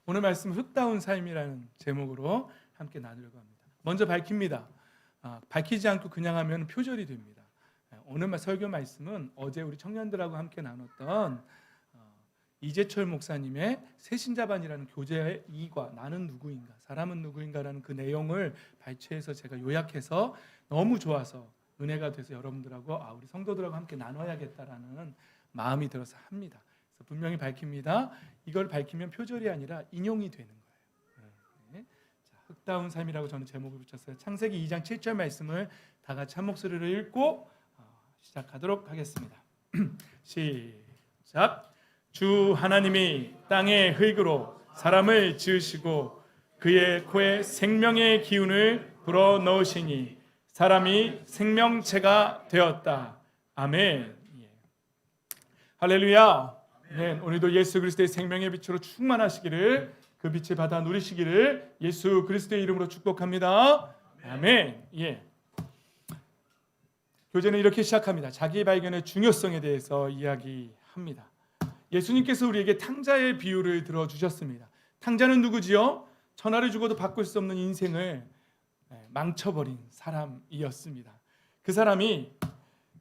오늘 말씀 흙다운 삶이라는 제목으로 함께 나누려고 합니다. 먼저 밝힙니다. 밝히지 않고 그냥 하면 표절이 됩니다. 오늘 설교 말씀은 어제 우리 청년들하고 함께 나눴던 이재철 목사님의 새신자반이라는 교재의 2과 나는 누구인가, 사람은 누구인가라는 그 내용을 발췌해서 제가 요약해서 너무 좋아서 은혜가 돼서 여러분들하고 우리 성도들하고 함께 나눠야겠다라는 마음이 들어서 합니다. 그래서 분명히 밝힙니다. 이걸 밝히면 표절이 아니라 인용이 되는 거예요. 네. 자, 흙다운 삶이라고 저는 제목을 붙였어요. 창세기 2장 7절 말씀을 다 같이 한 목소리로 읽고 시작하도록 하겠습니다. 시작. 주 하나님이 땅의 흙으로 사람을 지으시고 그의 코에 생명의 기운을 불어 넣으시니 사람이 생명체가 되었다. 아멘. 할렐루야. 네, 오늘도 예수 그리스도의 생명의 빛으로 충만하시기를, 그 빛을 받아 누리시기를 예수 그리스도의 이름으로 축복합니다. 아멘. 예. 교재는 이렇게 시작합니다. 자기 발견의 중요성에 대해서 이야기합니다. 예수님께서 우리에게 탕자의 비유를 들어주셨습니다. 탕자는 누구지요? 천하를 주고도 바꿀 수 없는 인생을 망쳐버린 사람이었습니다. 그 사람이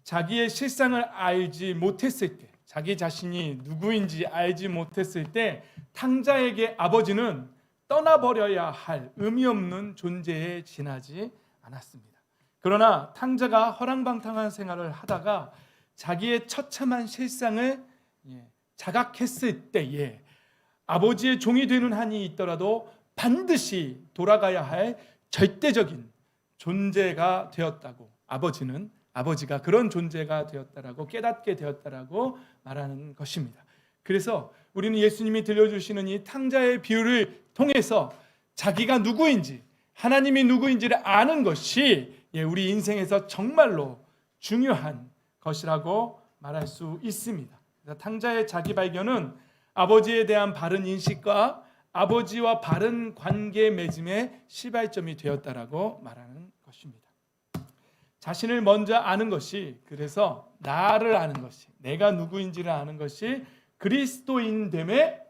자기의 실상을 알지 못했을 때, 자기 자신이 누구인지 알지 못했을 때 탕자에게 아버지는 떠나버려야 할 의미 없는 존재에 지나지 않았습니다. 그러나 탕자가 허랑방탕한 생활을 하다가 자기의 처참한 실상을 자각했을 때에 아버지의 종이 되는 한이 있더라도 반드시 돌아가야 할 절대적인 존재가 되었다고, 아버지가 그런 존재가 되었다라고 깨닫게 되었다라고 말하는 것입니다. 그래서 우리는 예수님이 들려주시는 이 탕자의 비유를 통해서 자기가 누구인지, 하나님이 누구인지를 아는 것이 우리 인생에서 정말로 중요한 것이라고 말할 수 있습니다. 탕자의 자기 발견은 아버지에 대한 바른 인식과 아버지와 바른 관계 맺음의 시발점이 되었다라고 말하는 것입니다. 자신을 먼저 아는 것이, 그래서 나를 아는 것이, 내가 누구인지를 아는 것이 그리스도인됨의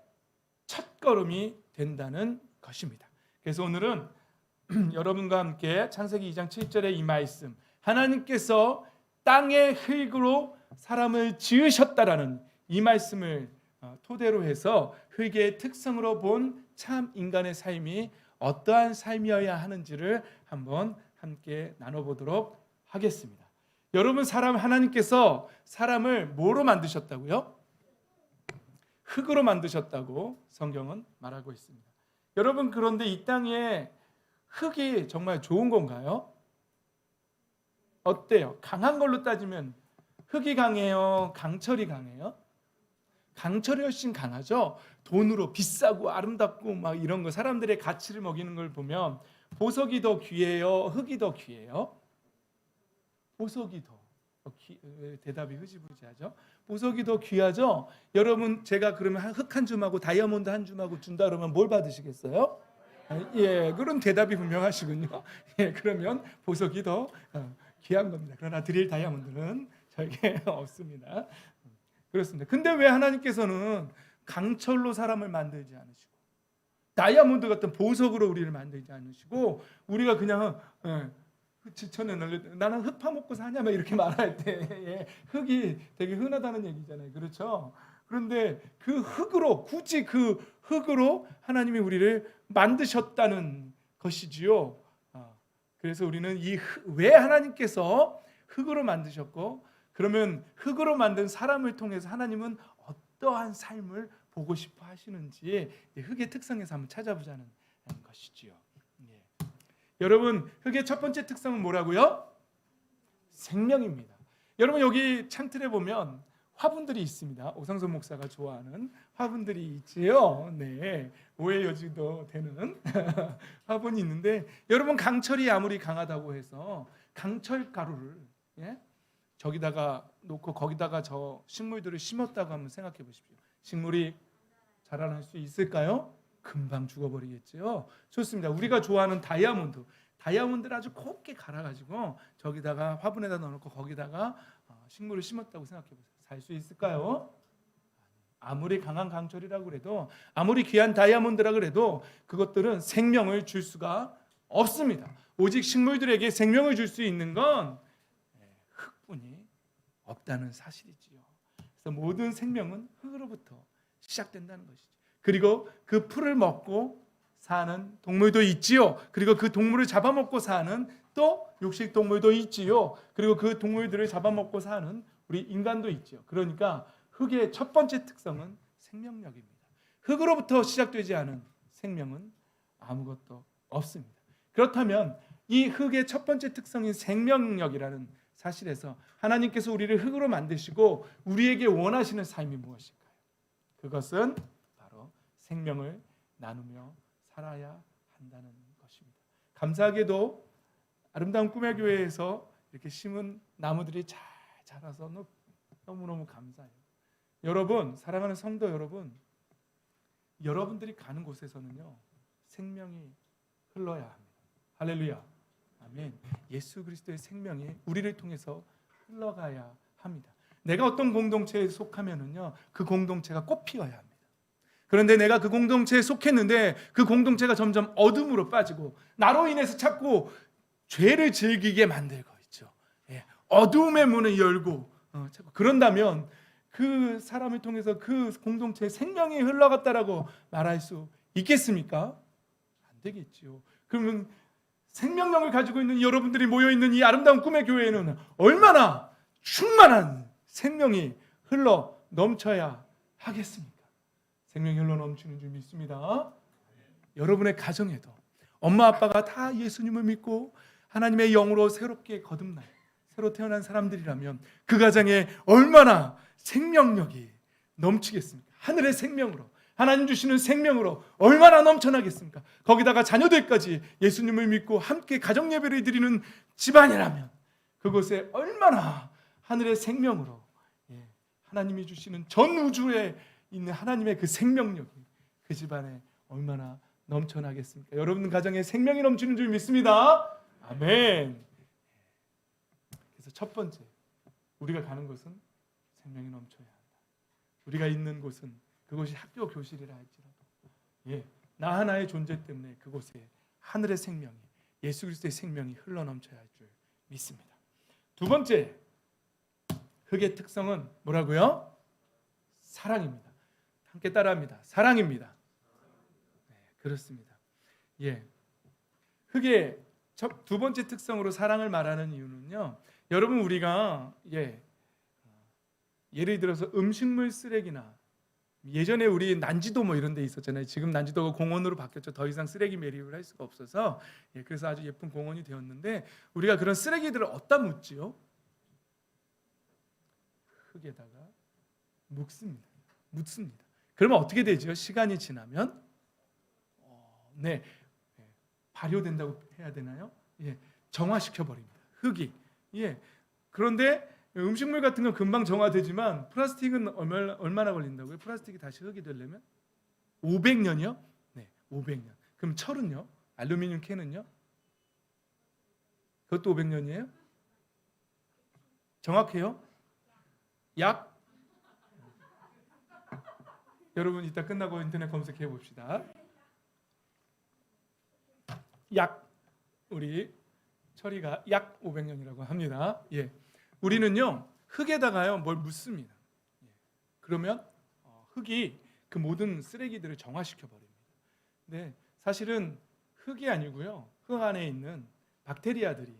첫걸음이 된다는 것입니다. 그래서 오늘은 여러분과 함께 창세기 2장 7절의 이 말씀, 하나님께서 땅의 흙으로 사람을 지으셨다라는 이 말씀을 토대로 해서 흙의 특성으로 본 참 인간의 삶이 어떠한 삶이어야 하는지를 한번 함께 나눠보도록 하겠습니다. 여러분, 하나님께서 사람을 뭐로 만드셨다고요? 흙으로 만드셨다고 성경은 말하고 있습니다. 여러분, 그런데 이 땅에 흙이 정말 좋은 건가요? 어때요? 강한 걸로 따지면 흙이 강해요? 강철이 강해요? 강철이 훨씬 강하죠. 돈으로 비싸고 아름답고 막 이런 거, 사람들의 가치를 먹이는 걸 보면 보석이 더 귀해요? 흙이 더 귀해요? 보석이 더 대답이 흐지부지하죠. 보석이 더 귀하죠. 여러분, 제가 그러면 흙 한 줌하고 다이아몬드 한 줌하고 준다 그러면 뭘 받으시겠어요? 그런 대답이 분명하시군요. 그러면 보석이 더 귀한 겁니다. 그러나 드릴 다이아몬드는 저에게 없습니다. 그렇습니다. 근데 왜 하나님께서는 강철로 사람을 만들지 않으시고 다이아몬드 같은 보석으로 우리를 만들지 않으시고 우리가 그냥 지천에 나는 흙 파먹고 사냐 막 이렇게 말할 때 흙이 되게 흔하다는 얘기잖아요. 그렇죠? 그런데 그 흙으로, 굳이 그 흙으로 하나님이 우리를 만드셨다는 것이지요. 그래서 우리는 왜 하나님께서 흙으로 만드셨고, 그러면 흙으로 만든 사람을 통해서 하나님은 어떠한 삶을 보고 싶어 하시는지 흙의 특성에서 한번 찾아보자는 것이지요. 여러분, 흙의 첫 번째 특성은 뭐라고요? 생명입니다. 여러분, 여기 창틀에 보면 화분들이 있습니다. 오상선 목사가 좋아하는 화분들이 있지요. 네, 오해 여지도 되는 화분이 있는데, 여러분, 강철이 아무리 강하다고 해서 강철 가루를 저기다가 놓고 거기다가 저 식물들을 심었다고 한번 생각해 보십시오. 식물이 자라날 수 있을까요? 금방 죽어버리겠죠. 좋습니다. 우리가 좋아하는 다이아몬드를 아주 곱게 갈아가지고 저기다가 화분에다 넣어놓고 거기다가 식물을 심었다고 생각해 보세요. 살 수 있을까요? 아무리 강한 강철이라고 그래도, 아무리 귀한 다이아몬드라 그래도 그것들은 생명을 줄 수가 없습니다. 오직 식물들에게 생명을 줄 수 있는 건 흙뿐이 없다는 사실이지요. 그래서 모든 생명은 흙으로부터 시작된다는 것이죠. 그리고 그 풀을 먹고 사는 동물도 있지요. 그리고 그 동물을 잡아먹고 사는 또 육식 동물도 있지요. 그리고 그 동물들을 잡아먹고 사는 우리 인간도 있지요. 그러니까 흙의 첫 번째 특성은 생명력입니다. 흙으로부터 시작되지 않은 생명은 아무것도 없습니다. 그렇다면 이 흙의 첫 번째 특성인 생명력이라는 사실에서 하나님께서 우리를 흙으로 만드시고 우리에게 원하시는 삶이 무엇일까요? 그것은 바로 생명을 나누며 살아야 한다는 것입니다. 감사하게도 아름다운 꿈의 교회에서 이렇게 심은 나무들이 잘 자라서 너무너무 감사해요. 여러분, 사랑하는 성도 여러분, 여러분들이 가는 곳에서는요 생명이 흘러야 합니다. 할렐루야, 아멘. 예수 그리스도의 생명이 우리를 통해서 흘러가야 합니다. 내가 어떤 공동체에 속하면은요 그 공동체가 꽃 피워야 합니다. 그런데 내가 그 공동체에 속했는데 그 공동체가 점점 어둠으로 빠지고 나로 인해서 자꾸 죄를 즐기게 만들고 있죠. 어둠의 문을 열고 자꾸 그런다면 그 사람을 통해서 그 공동체에 생명이 흘러갔다라고 말할 수 있겠습니까? 안 되겠지요. 그러면 생명력을 가지고 있는 여러분들이 모여있는 이 아름다운 꿈의 교회에는 얼마나 충만한 생명이 흘러 넘쳐야 하겠습니까? 생명이 흘러 넘치는 줄 믿습니다. 여러분의 가정에도 엄마 아빠가 다 예수님을 믿고 하나님의 영으로 새롭게 거듭난 새로 태어난 사람들이라면 그 가정에 얼마나 생명력이 넘치겠습니까? 하늘의 생명으로, 하나님 주시는 생명으로 얼마나 넘쳐나겠습니까? 거기다가 자녀들까지 예수님을 믿고 함께 가정 예배를 드리는 집안이라면 그곳에 얼마나 하늘의 생명으로 하나님이 주시는 전 우주에 있는 하나님의 그 생명력이 그 집안에 얼마나 넘쳐나겠습니까? 여러분 가정에 생명이 넘치는 줄 믿습니다. 아멘. 그래서 첫 번째, 우리가 가는 곳은 생명이 넘쳐야 한다. 우리가 있는 곳은 그것이 학교 교실이라 할지라도 나 하나의 존재 때문에 그곳에 하늘의 생명이, 예수 그리스도의 생명이 흘러 넘쳐야 할 줄 믿습니다. 두 번째, 흙의 특성은 뭐라고요? 사랑입니다. 함께 따라합니다. 사랑입니다. 네, 그렇습니다. 흙의 두 번째 특성으로 사랑을 말하는 이유는요, 여러분 우리가 예를 들어서 음식물 쓰레기나, 예전에 우리 난지도 뭐 이런 데 있었잖아요. 지금 난지도가 공원으로 바뀌었죠. 더 이상 쓰레기 매립을 할 수가 없어서 그래서 아주 예쁜 공원이 되었는데, 우리가 그런 쓰레기들을 어디다 묻지요? 흙에다가 묻습니다. 그러면 어떻게 되죠? 시간이 지나면 발효된다고 해야 되나요? 정화시켜 버립니다. 흙이. 그런데 음식물 같은 건 금방 정화되지만 플라스틱은 얼마나 걸린다고요? 플라스틱이 다시 흙이 되려면 500년이요? 네, 500년. 그럼 철은요? 알루미늄 캔은요? 그것도 500년이에요? 정확해요? 약? 여러분 이따 끝나고 인터넷 검색해 봅시다. 약, 우리 철이가 약 500년이라고 합니다. 우리는요 흙에다가요 뭘 묻습니다. 그러면 흙이 그 모든 쓰레기들을 정화시켜 버립니다. 근데 사실은 흙이 아니고요, 흙 안에 있는 박테리아들이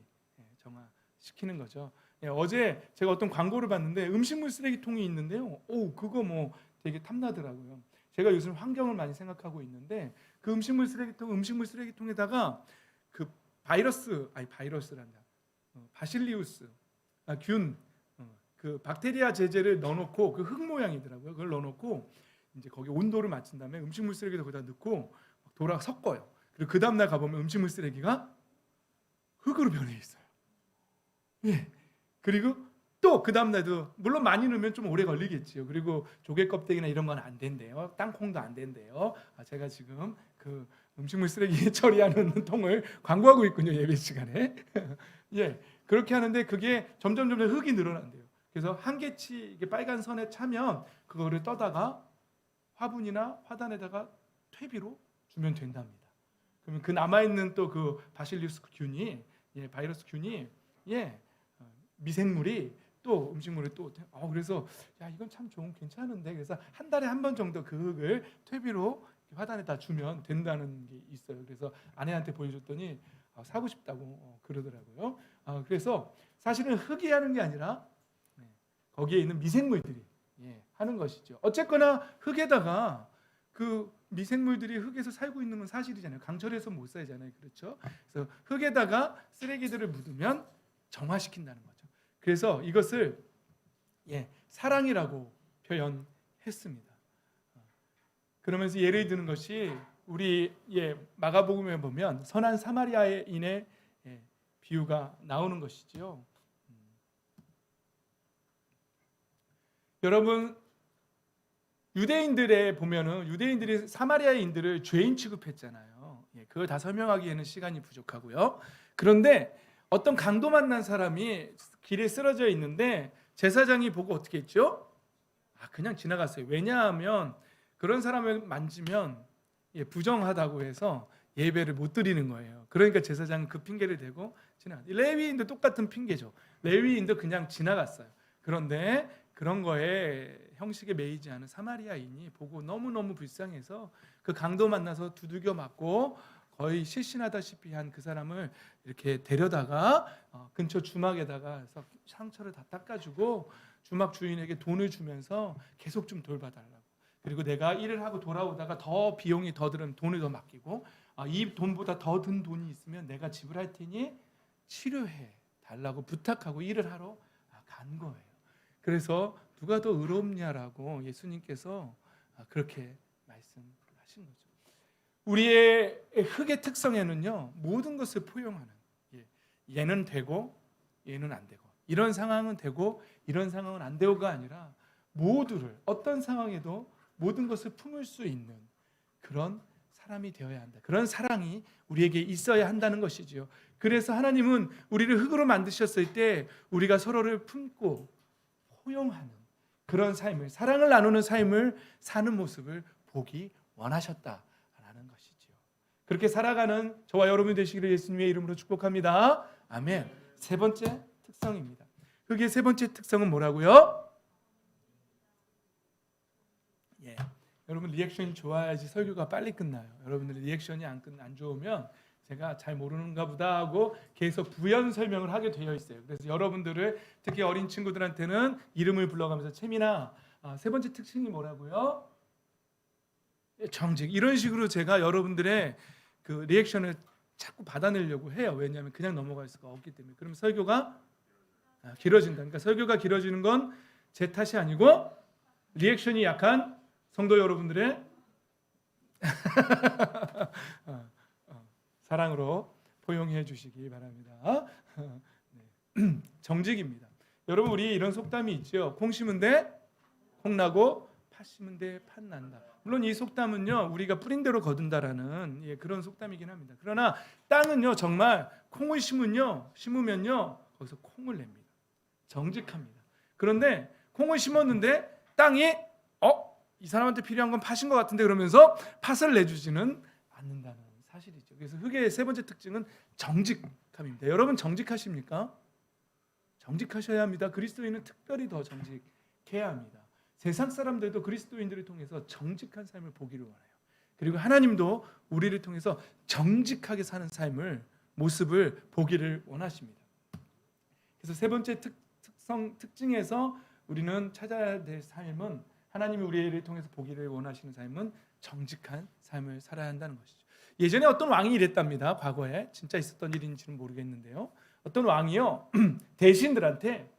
정화시키는 거죠. 어제 제가 어떤 광고를 봤는데 음식물 쓰레기통이 있는데요. 그거 뭐 되게 탐나더라고요. 제가 요즘 환경을 많이 생각하고 있는데 그 음식물 쓰레기통에다가 그 바이러스란다. 바실리우스 균, 그 박테리아 제제를 넣어놓고, 그 흙 모양이더라고요. 그걸 넣어놓고 이제 거기 온도를 맞춘 다음에 음식물 쓰레기도 거기다 넣고 돌아 섞어요. 그리고 그 다음날 가보면 음식물 쓰레기가 흙으로 변해 있어요. 그리고 또 그 다음날도 물론 많이 넣으면 좀 오래 걸리겠지요. 그리고 조개 껍데기나 이런 건 안 된대요. 땅콩도 안 된대요. 제가 지금 그 음식물 쓰레기 처리하는 통을 광고하고 있군요, 예배 시간에. 그렇게 하는데 그게 점점 흙이 늘어난대요. 그래서 한 개치 이게 빨간 선에 차면 그거를 떠다가 화분이나 화단에다가 퇴비로 주면 된답니다. 그러면 그 남아있는 또 그 바실리우스 균이, 바이러스 균이, 미생물이 또 음식물에 또 그래서 야 이건 참 괜찮은데, 그래서 한 달에 한 번 정도 그 흙을 퇴비로 화단에다 주면 된다는 게 있어요. 그래서 아내한테 보여줬더니 사고 싶다고 그러더라고요. 그래서 사실은 흙이 하는 게 아니라 거기에 있는 미생물들이 하는 것이죠. 어쨌거나 흙에다가 그 미생물들이 흙에서 살고 있는 건 사실이잖아요. 강철에서 못 살잖아요. 그렇죠? 그래서 흙에다가 쓰레기들을 묻으면 정화시킨다는 거죠. 그래서 이것을 사랑이라고 표현했습니다. 그러면서 예를 드는 것이 우리 마가복음에 보면 선한 사마리아인의 비유가 나오는 것이지요. 여러분, 유대인들에 보면은 유대인들이 사마리아인들을 죄인 취급했잖아요. 그걸 다 설명하기에는 시간이 부족하고요. 그런데 어떤 강도 만난 사람이 길에 쓰러져 있는데 제사장이 보고 어떻게 했죠? 그냥 지나갔어요. 왜냐하면 그런 사람을 만지면 부정하다고 해서 예배를 못 드리는 거예요. 그러니까 제사장은 그 핑계를 대고 지나갔어요. 레위인도 똑같은 핑계죠. 레위인도 그냥 지나갔어요. 그런데 그런 거에 형식에 매이지 않은 사마리아인이 보고 너무너무 불쌍해서 그 강도 만나서 두들겨 맞고 거의 실신하다시피 한 그 사람을 이렇게 데려다가 근처 주막에다가 해서 상처를 다 닦아주고 주막 주인에게 돈을 주면서 계속 좀 돌봐달라고, 그리고 내가 일을 하고 돌아오다가 더 비용이 더 들면 돈을 더 맡기고 이 돈보다 더 든 돈이 있으면 내가 지불할 테니 치료해 달라고 부탁하고 일을 하러 간 거예요. 그래서 누가 더 의롭냐라고 예수님께서 그렇게 말씀하신 거죠. 우리의 흙의 특성에는요, 모든 것을 포용하는, 얘는 되고 얘는 안 되고, 이런 상황은 되고 이런 상황은 안 되고가 아니라 모두를, 어떤 상황에도 모든 것을 품을 수 있는 그런 사람이 되어야 한다. 그런 사랑이 우리에게 있어야 한다는 것이지요. 그래서 하나님은 우리를 흙으로 만드셨을 때 우리가 서로를 품고 포용하는 그런 삶을, 사랑을 나누는 삶을 사는 모습을 보기 원하셨다라는 것이지요. 그렇게 살아가는 저와 여러분이 되시기를 예수님의 이름으로 축복합니다. 아멘. 세 번째 특성입니다. 흙의 세 번째 특성은 뭐라고요? 여러분 리액션이 좋아야지 설교가 빨리 끝나요. 여러분들 리액션이 안 좋으면 제가 잘 모르는가 보다 하고 계속 부연 설명을 하게 되어 있어요. 그래서 여러분들을, 특히 어린 친구들한테는 이름을 불러가면서 채민아, 세 번째 특징이 뭐라고요? 정직. 이런 식으로 제가 여러분들의 그 리액션을 자꾸 받아내려고 해요. 왜냐하면 그냥 넘어갈 수가 없기 때문에. 그럼 설교가 길어진다. 그러니까 설교가 길어지는 건 제 탓이 아니고 리액션이 약한 성도 여러분들의 사랑으로 포용해 주시기 바랍니다. 정직입니다. 여러분, 우리 이런 속담이 있죠. 콩 심은 데 콩 나고 팥 심은 데 팥 난다. 물론 이 속담은요, 우리가 뿌린 대로 거둔다라는 그런 속담이긴 합니다. 그러나 땅은요, 정말 콩을 심으면요 거기서 콩을 냅니다. 정직합니다. 그런데 콩을 심었는데 땅이 이 사람한테 필요한 건 팥인 것 같은데 그러면서 팥을 내주지는 않는다는 사실이죠. 그래서 흙의 세 번째 특징은 정직함입니다. 여러분 정직하십니까? 정직하셔야 합니다. 그리스도인은 특별히 더 정직해야 합니다. 세상 사람들도 그리스도인들을 통해서 정직한 삶을 보기를 원해요. 그리고 하나님도 우리를 통해서 정직하게 사는 삶을, 모습을 보기를 원하십니다. 그래서 세 번째 특징에서 우리는 찾아야 될 삶은, 하나님이 우리를 통해서 보기를 원하시는 삶은 정직한 삶을 살아야 한다는 것이죠. 예전에 어떤 왕이 이랬답니다. 과거에 진짜 있었던 일인지는 모르겠는데요. 어떤 왕이요 대신들한테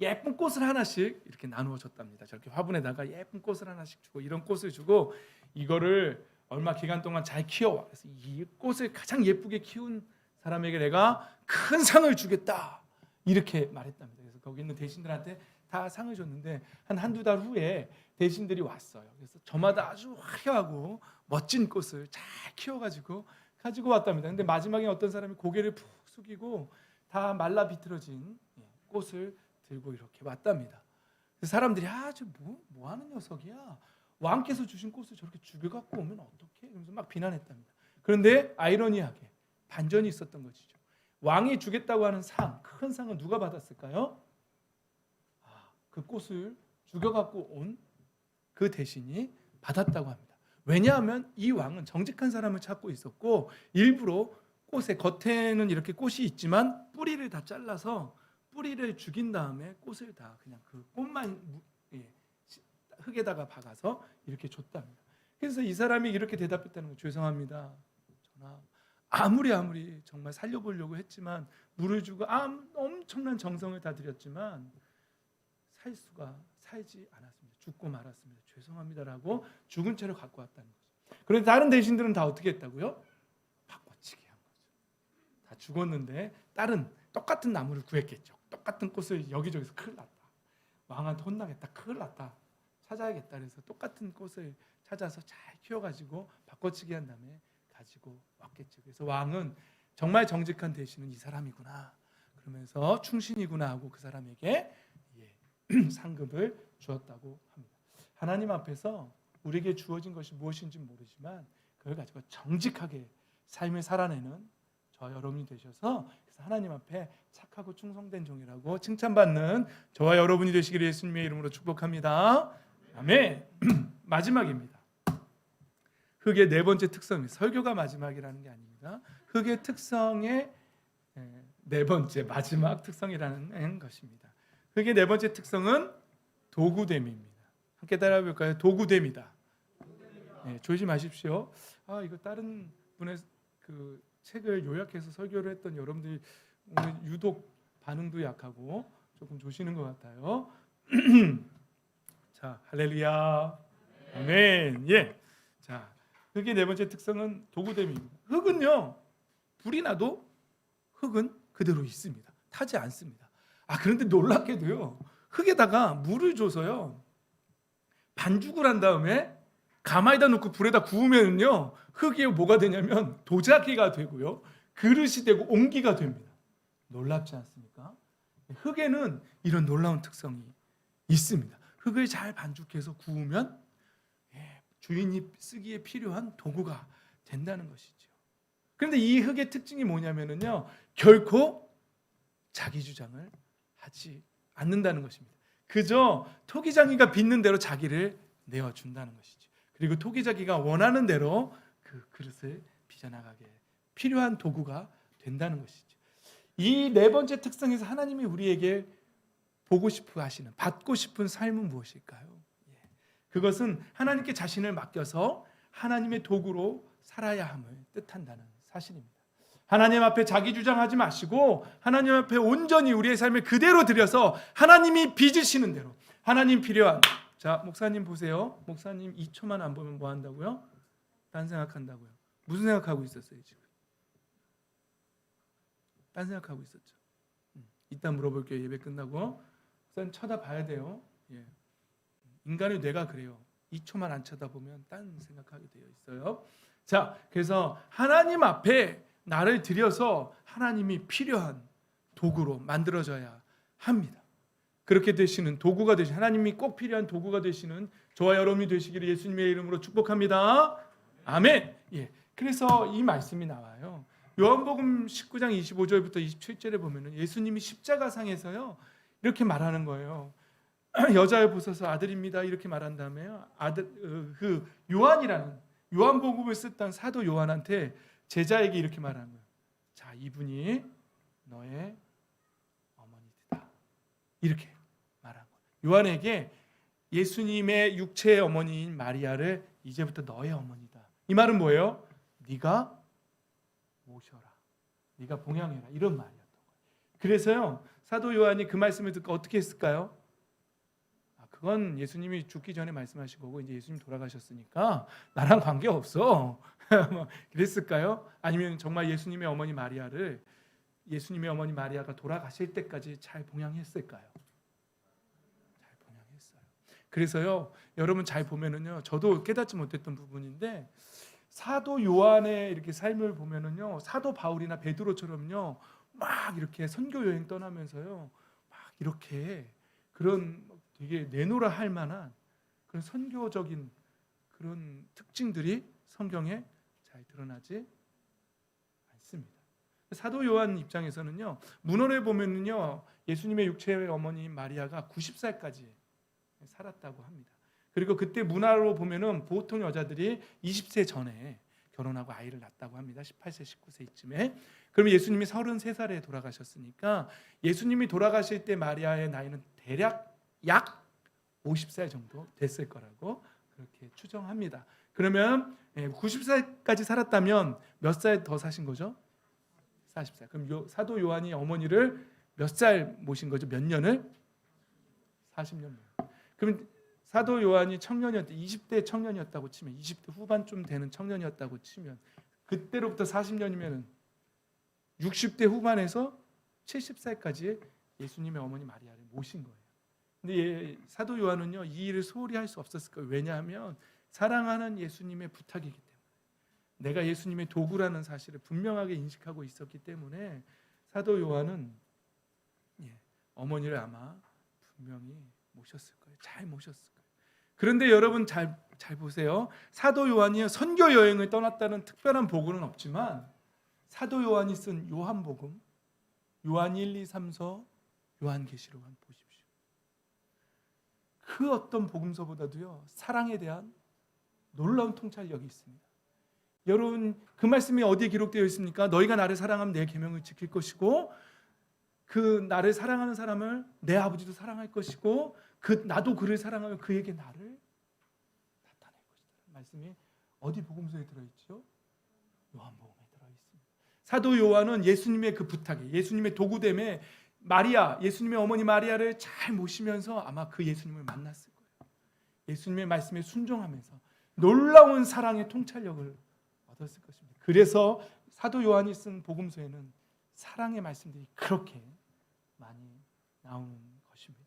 예쁜 꽃을 하나씩 이렇게 나누어 줬답니다. 저렇게 화분에다가 예쁜 꽃을 하나씩 주고, 이런 꽃을 주고 이거를 얼마 기간 동안 잘 키워와. 그래서 이 꽃을 가장 예쁘게 키운 사람에게 내가 큰 상을 주겠다, 이렇게 말했답니다. 그래서 거기 있는 대신들한테 다 상을 줬는데 한두 달 후에 대신들이 왔어요. 그래서 저마다 아주 화려하고 멋진 꽃을 잘 키워가지고 가지고 왔답니다. 근데 마지막에 어떤 사람이 고개를 푹 숙이고 다 말라 비틀어진 꽃을 들고 이렇게 왔답니다. 그래서 사람들이 뭐 하는 녀석이야? 왕께서 주신 꽃을 저렇게 죽여갖고 오면 어떡해? 이러면서 막 비난했답니다. 그런데 아이러니하게 반전이 있었던 것이죠. 왕이 주겠다고 하는 상, 큰 상은 누가 받았을까요? 그 꽃을 죽여갖고 온 그 대신이 받았다고 합니다. 왜냐하면 이 왕은 정직한 사람을 찾고 있었고 일부러 꽃의 겉에는 이렇게 꽃이 있지만 뿌리를 다 잘라서 뿌리를 죽인 다음에 꽃을 다 그냥 그 꽃만 흙에다가 박아서 이렇게 줬답니다. 그래서 이 사람이 이렇게 대답했다는 거, 죄송합니다. 전하, 아무리 정말 살려보려고 했지만 물을 주고 엄청난 정성을 다 들였지만 살지 않았습니다. 죽고 말았습니다. 죄송합니다라고 죽은 채로 갖고 왔다는 거죠. 그런데 다른 대신들은 다 어떻게 했다고요? 바꿔치기 한 거죠. 다 죽었는데 다른 똑같은 나무를 구했겠죠. 똑같은 꽃을 여기저기서 큰일 났다. 왕한테 혼나겠다. 큰일 났다. 찾아야겠다. 그래서 똑같은 꽃을 찾아서 잘 키워가지고 바꿔치기 한 다음에 가지고 왔겠죠. 그래서 왕은 정말 정직한 대신은 이 사람이구나, 그러면서 충신이구나 하고 그 사람에게 상급을 주었다고 합니다. 하나님 앞에서 우리에게 주어진 것이 무엇인지 모르지만 그걸 가지고 정직하게 삶을 살아내는 저와 여러분이 되셔서, 그래서 하나님 앞에 착하고 충성된 종이라고 칭찬받는 저와 여러분이 되시기를 예수님의 이름으로 축복합니다. 아멘. 마지막입니다. 흙의 네 번째 특성이, 설교가 마지막이라는 게 아닙니다. 흙의 특성의 네 번째 마지막 특성이라는 것입니다. 흙의 네 번째 특성은 도구됨입니다. 함께 따라해볼까요? 도구됨이다. 조심하십시오. 이거 다른 분의 그 책을 요약해서 설교를 했던 여러분들이 오늘 유독 반응도 약하고 조금 조시는 것 같아요. 자, 할렐루야. 아멘. 자, 흙의 네 번째 특성은 도구됨입니다. 흙은요, 불이 나도 흙은 그대로 있습니다. 타지 않습니다. 그런데 놀랍게도요, 흙에다가 물을 줘서요, 반죽을 한 다음에 가마에다 놓고 불에다 구우면요, 흙이 뭐가 되냐면 도자기가 되고요, 그릇이 되고 옹기가 됩니다. 놀랍지 않습니까? 흙에는 이런 놀라운 특성이 있습니다. 흙을 잘 반죽해서 구우면 주인이 쓰기에 필요한 도구가 된다는 것이죠. 그런데 이 흙의 특징이 뭐냐면요, 결코 자기 주장을 하지 않는다는 것입니다. 그저 토기장이가 빚는 대로 자기를 내어준다는 것이죠. 그리고 토기장이가 원하는 대로 그 그릇을 빚어나가게 필요한 도구가 된다는 것이죠. 이 네 번째 특성에서 하나님이 우리에게 보고 싶어 하시는, 받고 싶은 삶은 무엇일까요? 그것은 하나님께 자신을 맡겨서 하나님의 도구로 살아야 함을 뜻한다는 사실입니다. 하나님 앞에 자기 주장하지 마시고 하나님 앞에 온전히 우리의 삶을 그대로 드려서 하나님이 빚으시는 대로, 하나님 필요한, 자, 목사님 보세요. 목사님 2초만 안 보면 뭐 한다고요? 딴 생각한다고요. 무슨 생각하고 있었어요 지금? 딴 생각하고 있었죠. 이따 물어볼게요. 예배 끝나고. 목사님 쳐다봐야 돼요. 인간의 뇌가 그래요. 2초만 안 쳐다보면 딴 생각하게 되어 있어요. 자, 그래서 하나님 앞에 나를 들여서 하나님이 필요한 도구로 만들어져야 합니다. 그렇게 되시는 도구가 되시는, 하나님이 꼭 필요한 도구가 되시는 저와 여러분이 되시기를 예수님의 이름으로 축복합니다. 아멘. 그래서 이 말씀이 나와요. 요한복음 19장 25절부터 27절에 보면은 예수님이 십자가상에서요, 이렇게 말하는 거예요. 여자의 보소서 아들입니다. 이렇게 말한 다음에요, 그 요한이라는, 요한복음을 썼던 사도 요한한테 제자에게 이렇게 말하는 거예요. 자, 이분이 너의 어머니다. 이렇게 말한 거예요. 요한에게 예수님의 육체의 어머니인 마리아를 이제부터 너의 어머니다. 이 말은 뭐예요? 네가 모셔라, 네가 봉양해라, 이런 말이었던 거예요. 그래서요, 사도 요한이 그 말씀을 듣고 어떻게 했을까요? 그건 예수님이 죽기 전에 말씀하신 거고 이제 예수님 돌아가셨으니까 나랑 관계없어. 그랬을까요? 아니면 정말 예수님의 어머니 마리아를, 예수님의 어머니 마리아가 돌아가실 때까지 잘 봉양했을까요? 잘 봉양했어요. 그래서요, 여러분 잘 보면은요, 저도 깨닫지 못했던 부분인데 사도 요한의 이렇게 삶을 보면은요, 사도 바울이나 베드로처럼요, 막 이렇게 선교 여행 떠나면서요, 막 이렇게 그런 되게 내노라 할 만한 그런 선교적인 그런 특징들이 성경에 잘 드러나지 않습니다. 사도 요한 입장에서는요, 문헌에 보면은요, 예수님의 육체의 어머니 마리아가 90살까지 살았다고 합니다. 그리고 그때 문화로 보면은 보통 여자들이 20세 전에 결혼하고 아이를 낳았다고 합니다. 18세, 19세쯤에. 그러면 예수님이 33살에 돌아가셨으니까 예수님이 돌아가실 때 마리아의 나이는 대략 약 50살 정도 됐을 거라고 그렇게 추정합니다. 그러면 90살까지 살았다면 몇 살 더 사신 거죠? 40살. 그럼 사도 요한이 어머니를 몇 살 모신 거죠? 몇 년을? 40년. 그럼 사도 요한이 청년이었대. 20대 청년이었다고 치면, 20대 후반쯤 되는 청년이었다고 치면, 그때로부터 40년이면 60대 후반에서 70살까지 예수님의 어머니 마리아를 모신 거예요. 근데 사도 요한은요, 이 일을 소홀히 할 수 없었을 거예요. 왜냐하면 사랑하는 예수님의 부탁이기 때문에, 내가 예수님의 도구라는 사실을 분명하게 인식하고 있었기 때문에 사도 요한은 어머니를 아마 분명히 모셨을 거예요. 잘 모셨을 거예요. 그런데 여러분 잘 보세요. 사도 요한이 선교 여행을 떠났다는 특별한 보고는 없지만 사도 요한이 쓴 요한복음, 요한 1, 2, 3서, 요한계시록 한번 보십시오. 그 어떤 복음서보다도요, 사랑에 대한 놀라운 통찰력이 있습니다. 여러분, 그 말씀이 어디에 기록되어 있습니까? 너희가 나를 사랑하면 내 계명을 지킬 것이고, 그 나를 사랑하는 사람을 내 아버지도 사랑할 것이고, 나도 그를 사랑하면 그에게 나를 나타낼 것이다. 말씀이 어디 복음서에 들어있죠? 요한복음에 들어있습니다. 사도 요한은 예수님의 그 부탁에, 예수님의 도구됨에 마리아, 예수님의 어머니 마리아를 잘 모시면서 아마 그 예수님을 만났을 거예요. 예수님의 말씀에 순종하면서 놀라운 사랑의 통찰력을 얻었을 것입니다. 그래서 사도 요한이 쓴 복음서에는 사랑의 말씀들이 그렇게 많이 나오는 것입니다.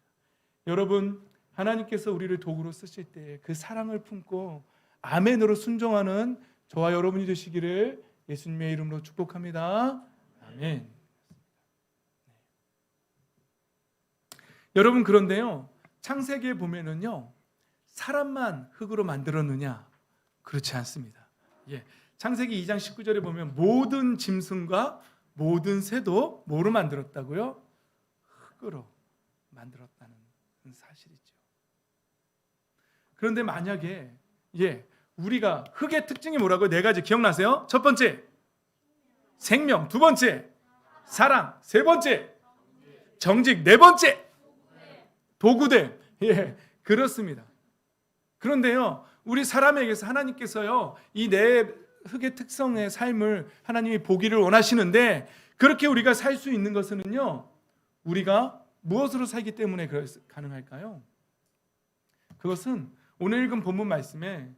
여러분, 하나님께서 우리를 도구로 쓰실 때 그 사랑을 품고 아멘으로 순종하는 저와 여러분이 되시기를 예수님의 이름으로 축복합니다. 아멘. 여러분, 그런데요, 창세기에 보면은요, 사람만 흙으로 만들었느냐? 그렇지 않습니다. 창세기 2장 19절에 보면 모든 짐승과 모든 새도 뭐로 만들었다고요? 흙으로 만들었다는 사실이죠. 그런데 만약에 우리가 흙의 특징이 뭐라고요? 4가지 기억나세요? 첫 번째, 생명. 두 번째, 사랑. 세 번째, 정직. 네 번째, 도구됨. 그렇습니다. 그런데요, 우리 사람에게서 하나님께서요, 이 네 흙의 특성의 삶을 하나님이 보기를 원하시는데, 그렇게 우리가 살 수 있는 것은요, 우리가 무엇으로 살기 때문에 가능할까요? 그것은 오늘 읽은 본문 말씀에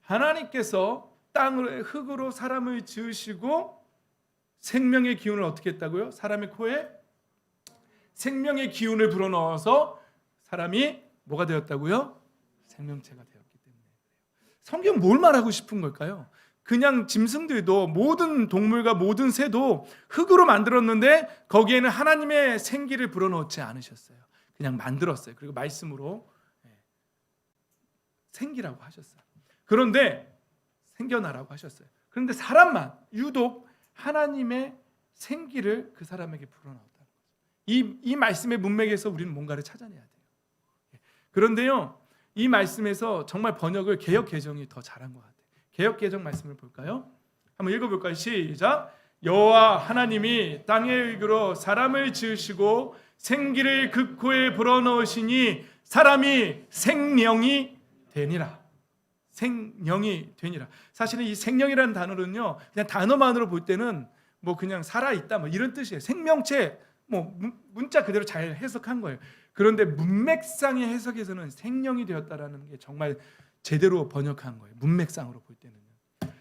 하나님께서 땅을 흙으로 사람을 지으시고 생명의 기운을 어떻게 했다고요? 사람의 코에 생명의 기운을 불어넣어서 사람이 뭐가 되었다고요? 생명체가 되었기 때문에. 성경 뭘 말하고 싶은 걸까요? 그냥 짐승들도, 모든 동물과 모든 새도 흙으로 만들었는데 거기에는 하나님의 생기를 불어넣지 않으셨어요. 그냥 만들었어요. 그리고 말씀으로 생기라고 하셨어요. 그런데 생겨나라고 하셨어요. 그런데 사람만 유독 하나님의 생기를 그 사람에게 불어넣었다는 거죠. 이 말씀의 문맥에서 우리는 뭔가를 찾아내야 돼요. 그런데요, 이 말씀에서 정말 번역을 개역 개정이 더 잘한 것 같아요. 개역 개정 말씀을 볼까요? 한번 읽어볼까요? 시작. 여호와 하나님이 땅의 의기로 사람을 지으시고 생기를 그 코에 불어넣으시니 사람이 생명이 되니라. 생명이 되니라. 사실은 이 생명이라는 단어는요, 그냥 단어만으로 볼 때는 뭐 그냥 살아있다 뭐 이런 뜻이에요. 생명체, 뭐 문자 그대로 잘 해석한 거예요. 그런데 문맥상의 해석에서는 생명이 되었다라는 게 정말 제대로 번역한 거예요. 문맥상으로 볼 때는요.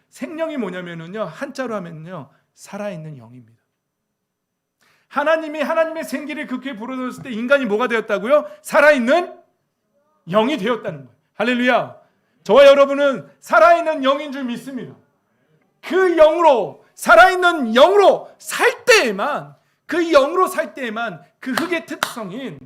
생명이 뭐냐면요, 한자로 하면요, 살아있는 영입니다. 하나님이 하나님의 생기를 그 코에 불어넣었을 때 인간이 뭐가 되었다고요? 살아있는 영이 되었다는 거예요. 할렐루야. 저와 여러분은 살아있는 영인 줄 믿습니다. 그 영으로, 살아있는 영으로 살 때에만, 그 영으로 살 때에만 그 흙의 특성인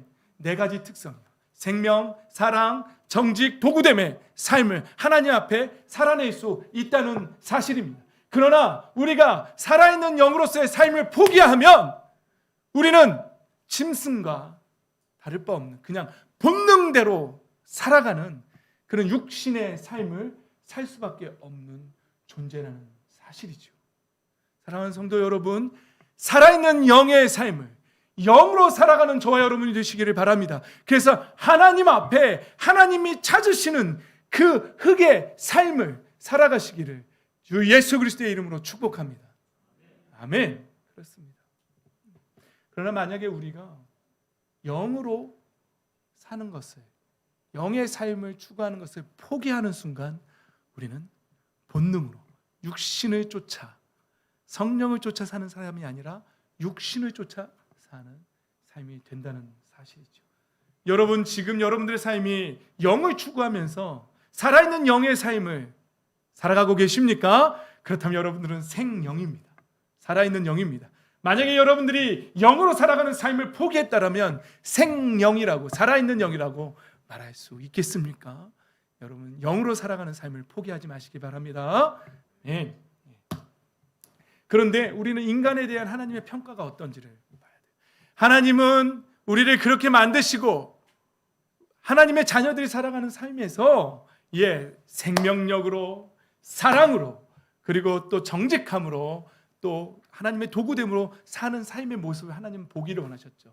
4가지 특성, 생명, 사랑, 정직, 도구됨의 삶을 하나님 앞에 살아낼 수 있다는 사실입니다. 그러나 우리가 살아있는 영으로서의 삶을 포기하면 우리는 짐승과 다를 바 없는 그냥 본능대로 살아가는 그런 육신의 삶을 살 수밖에 없는 존재라는 사실이죠. 사랑하는 성도 여러분, 살아있는 영의 삶을 영으로 살아가는 저와 여러분이 되시기를 바랍니다. 그래서 하나님 앞에 하나님이 찾으시는 그 흙의 삶을 살아가시기를 주 예수 그리스도의 이름으로 축복합니다. 아멘. 그렇습니다. 그러나 만약에 우리가 영으로 사는 것을, 영의 삶을 추구하는 것을 포기하는 순간 우리는 본능으로 육신을 쫓아, 성령을 쫓아 사는 사람이 아니라 육신을 쫓아 사는 삶이 된다는 사실이죠. 여러분, 지금 여러분들의 삶이 영을 추구하면서 살아있는 영의 삶을 살아가고 계십니까? 그렇다면 여러분들은 생영입니다. 살아있는 영입니다. 만약에 여러분들이 영으로 살아가는 삶을 포기했다면 생영이라고, 살아있는 영이라고 말할 수 있겠습니까? 여러분, 영으로 살아가는 삶을 포기하지 마시기 바랍니다. 네. 그런데 우리는 인간에 대한 하나님의 평가가 어떤지를 봐야 돼요. 하나님은 우리를 그렇게 만드시고 하나님의 자녀들이 살아가는 삶에서 생명력으로, 사랑으로, 그리고 또 정직함으로, 또 하나님의 도구됨으로 사는 삶의 모습을 하나님은 보기를 원하셨죠.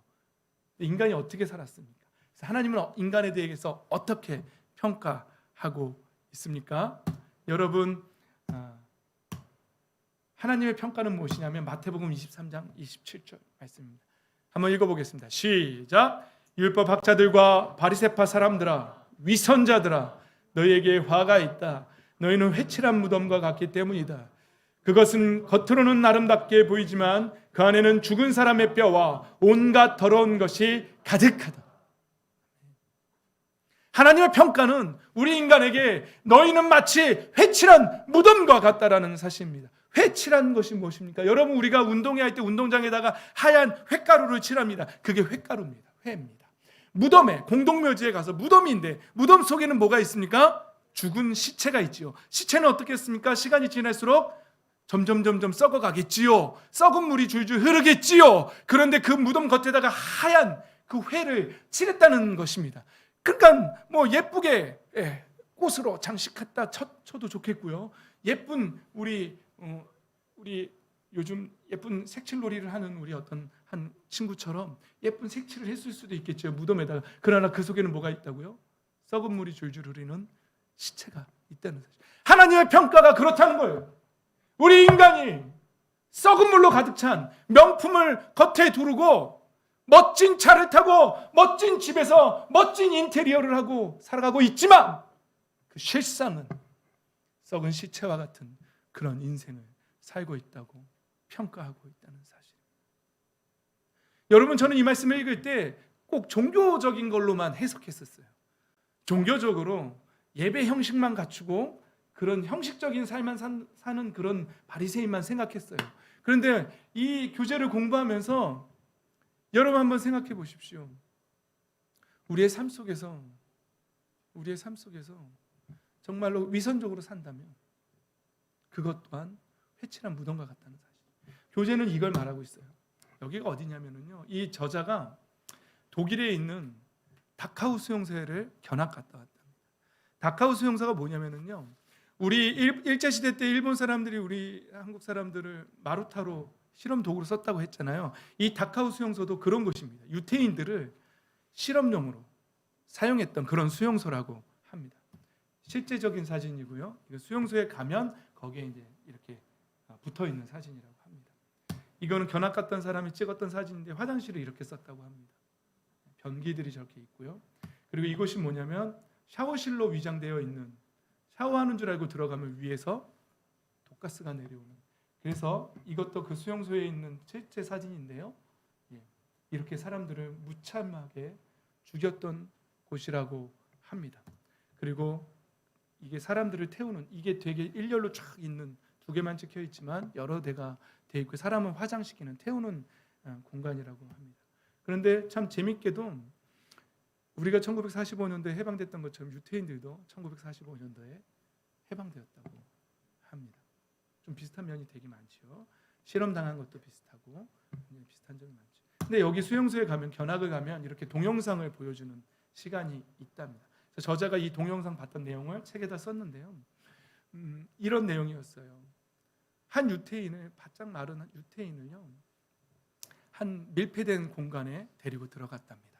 인간이 어떻게 살았습니까? 하나님은 인간에 대해서 어떻게 평가하고 있습니까? 여러분, 하나님의 평가는 무엇이냐면 마태복음 23장 27절 말씀입니다. 한번 읽어보겠습니다. 시작. 율법 학자들과 바리새파 사람들아, 위선자들아, 너희에게 화가 있다. 너희는 회칠한 무덤과 같기 때문이다. 그것은 겉으로는 아름답게 보이지만 그 안에는 죽은 사람의 뼈와 온갖 더러운 것이 가득하다. 하나님의 평가는 우리 인간에게 너희는 마치 회칠한 무덤과 같다라는 사실입니다. 회칠한 것이 무엇입니까? 여러분, 우리가 운동회 할 때 운동장에다가 하얀 횟가루를 칠합니다. 그게 횟가루입니다. 회입니다. 무덤에, 공동묘지에 가서 무덤인데 무덤 속에는 뭐가 있습니까? 죽은 시체가 있지요. 시체는 어떻게 했습니까? 시간이 지날수록 점점 썩어가겠지요. 썩은 물이 줄줄 흐르겠지요. 그런데 그 무덤 겉에다가 하얀 그 회를 칠했다는 것입니다. 그러니까 뭐 예쁘게 꽃으로 장식했다 쳐도 좋겠고요. 예쁜 우리 요즘 예쁜 색칠놀이를 하는 우리 어떤 한 친구처럼 예쁜 색칠을 했을 수도 있겠죠, 무덤에다가. 그러나 그 속에는 뭐가 있다고요? 썩은 물이 줄줄 흐르는 시체가 있다는 사실. 하나님의 평가가 그렇다는 거예요. 우리 인간이 썩은 물로 가득 찬 명품을 겉에 두르고 멋진 차를 타고 멋진 집에서 멋진 인테리어를 하고 살아가고 있지만 그 실상은 썩은 시체와 같은 그런 인생을 살고 있다고 평가하고 있다는 사실. 여러분, 저는 이 말씀을 읽을 때 꼭 종교적인 걸로만 해석했었어요. 종교적으로 예배 형식만 갖추고 그런 형식적인 삶만 사는 그런 바리새인만 생각했어요. 그런데 이 교재를 공부하면서 여러분 한번 생각해 보십시오. 우리의 삶 속에서 정말로 위선적으로 산다면 그것 또한 회칠한 무덤과 같다는 사실. 교재는 이걸 말하고 있어요. 여기가 어디냐면요, 이 저자가 독일에 있는 다카우 수용소를 견학 갔다 왔답니다. 다카우 수용소가 뭐냐면요, 우리 일제시대 때 일본 사람들이 우리 한국 사람들을 마루타로 실험 도구로 썼다고 했잖아요. 이 다카우 수용소도 그런 곳입니다. 유태인들을 실험용으로 사용했던 그런 수용소라고 합니다. 실제적인 사진이고요. 수용소에 가면 거기에 이제 이렇게 붙어 있는 사진이라고 합니다. 이거는 견학 갔던 사람이 찍었던 사진인데 화장실을 이렇게 썼다고 합니다. 변기들이 저렇게 있고요. 그리고 이곳이 뭐냐면 샤워실로 위장되어 있는, 샤워하는 줄 알고 들어가면 위에서 독가스가 내려오는, 그래서 이것도 그 수용소에 있는 실제 사진인데요. 이렇게 사람들을 무참하게 죽였던 곳이라고 합니다. 그리고 이게 사람들을 태우는, 이게 되게 일렬로 쫙 있는, 두 개만 찍혀 있지만 여러 대가 돼 있고 사람을 화장시키는, 태우는 공간이라고 합니다. 그런데 참 재밌게도 우리가 1945년도에 해방됐던 것처럼 유태인들도 1945년도에 해방되었다고 합니다. 좀 비슷한 면이 되게 많죠. 실험당한 것도 비슷하고 비슷한 점이 많죠. 근데 여기 수용소에 가면, 견학을 가면 이렇게 동영상을 보여주는 시간이 있답니다. 그래서 저자가 이 동영상 봤던 내용을 책에다 썼는데요. 이런 내용이었어요. 한 유태인을, 바짝 마른 한 유태인을요, 한 밀폐된 공간에 데리고 들어갔답니다.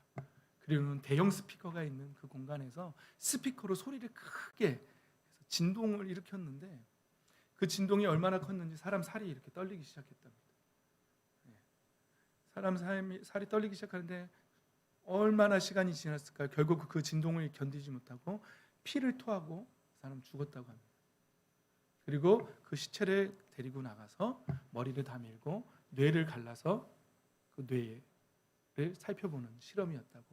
그리고는 대형 스피커가 있는 그 공간에서 스피커로 소리를 크게 해서 진동을 일으켰는데, 그 진동이 얼마나 컸는지 사람 살이 이렇게 떨리기 시작했답니다. 사람 살이 떨리기 시작하는데 얼마나 시간이 지났을까요? 결국 그 진동을 견디지 못하고 피를 토하고 사람 죽었다고 합니다. 그리고 그 시체를 데리고 나가서 머리를 다 밀고 뇌를 갈라서 그 뇌를 살펴보는 실험이었다고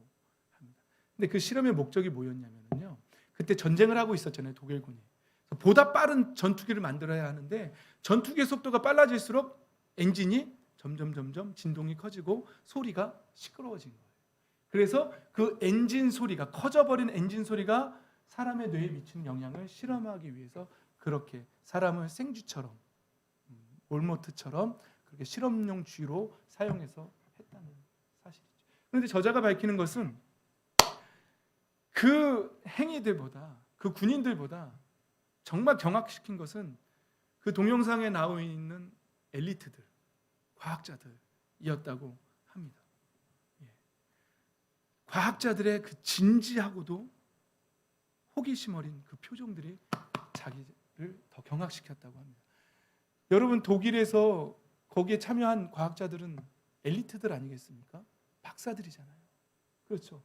합니다. 근데 그 실험의 목적이 뭐였냐면요, 그때 전쟁을 하고 있었잖아요, 독일군이. 보다 빠른 전투기를 만들어야 하는데 전투기의 속도가 빨라질수록 엔진이 점점 진동이 커지고 소리가 시끄러워진 거예요. 그래서 그 엔진 소리가, 커져버린 엔진 소리가 사람의 뇌에 미치는 영향을 실험하기 위해서 그렇게 사람을 생쥐처럼, 몰모트처럼 그렇게 실험용 쥐로 사용해서 했다는 사실이죠. 그런데 저자가 밝히는 것은 그 행위들보다, 그 군인들보다 정말 경악시킨 것은 그 동영상에 나와 있는 엘리트들, 과학자들이었다고 합니다. 과학자들의 그 진지하고도 호기심 어린 그 표정들이 자기를 더 경악시켰다고 합니다. 여러분, 독일에서 거기에 참여한 과학자들은 엘리트들 아니겠습니까? 박사들이잖아요. 그렇죠.